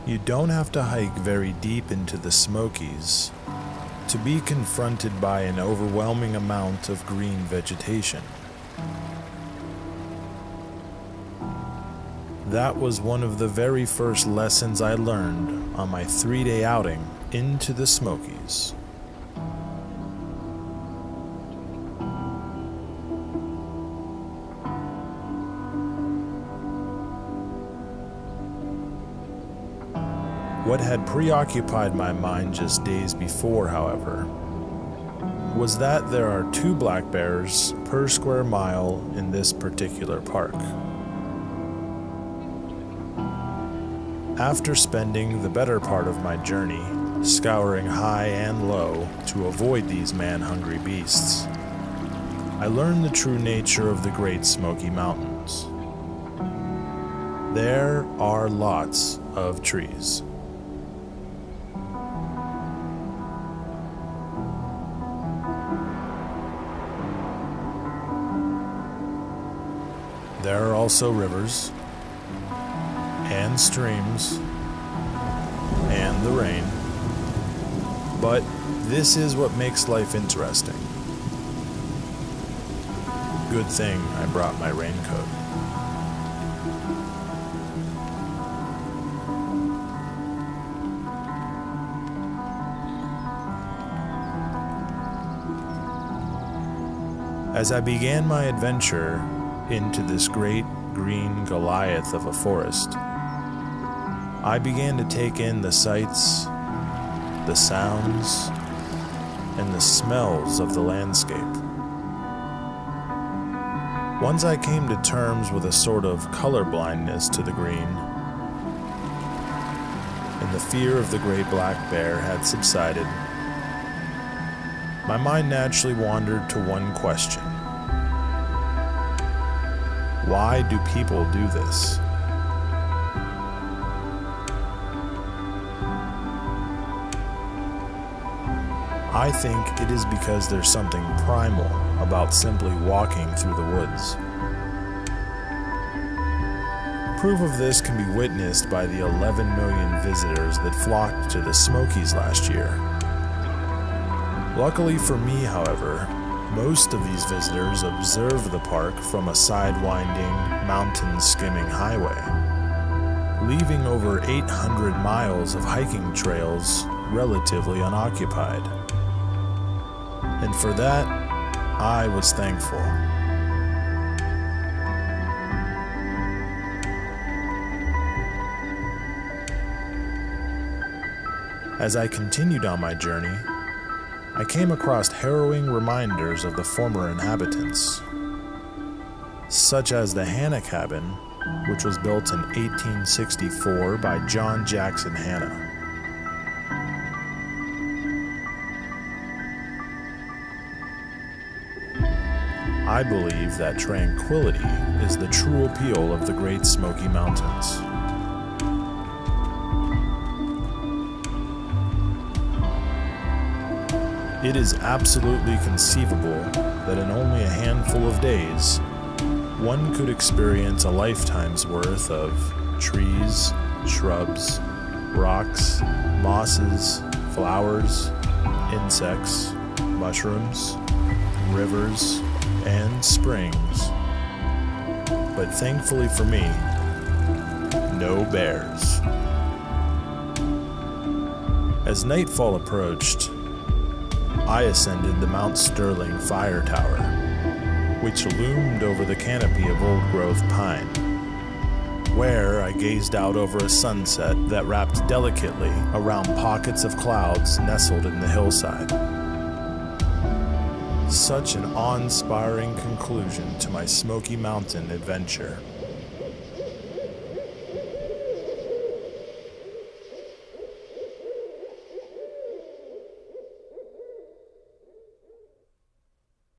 You don't have to hike very deep into the Smokies to be confronted by an overwhelming amount of green vegetation. That was one of the very first lessons I learned on my 3-day outing into the Smokies. What had preoccupied my mind just days before, however, was that there are 2 black bears per square mile in this particular park. After spending the better part of my journey scouring high and low to avoid these man-hungry beasts, I learned the true nature of the Great Smoky Mountains. There are lots of trees. There are also rivers, and streams, and the rain. But this is what makes life interesting. Good thing I brought my raincoat. As I began my adventure into this great green Goliath of a forest, I began to take in the sights, the sounds, and the smells of the landscape. Once I came to terms with a sort of color blindness to the green, and the fear of the great black bear had subsided, my mind naturally wandered to one question. Why do people do this? I think it is because there's something primal about simply walking through the woods. Proof of this can be witnessed by the 11 million visitors that flocked to the Smokies last year. Luckily for me, however, most of these visitors observe the park from a side-winding, mountain-skimming highway, leaving over 800 miles of hiking trails relatively unoccupied. And for that, I was thankful. As I continued on my journey, I came across harrowing reminders of the former inhabitants, such as the Hanna Cabin, which was built in 1864 by John Jackson Hanna. I believe that tranquility is the true appeal of the Great Smoky Mountains. It is absolutely conceivable that in only a handful of days, one could experience a lifetime's worth of trees, shrubs, rocks, mosses, flowers, insects, mushrooms, rivers, and springs. But thankfully for me, no bears. As nightfall approached, I ascended the Mount Sterling fire tower, which loomed over the canopy of old-growth pine, where I gazed out over a sunset that wrapped delicately around pockets of clouds nestled in the hillside. Such an awe-inspiring conclusion to my Smoky Mountain adventure.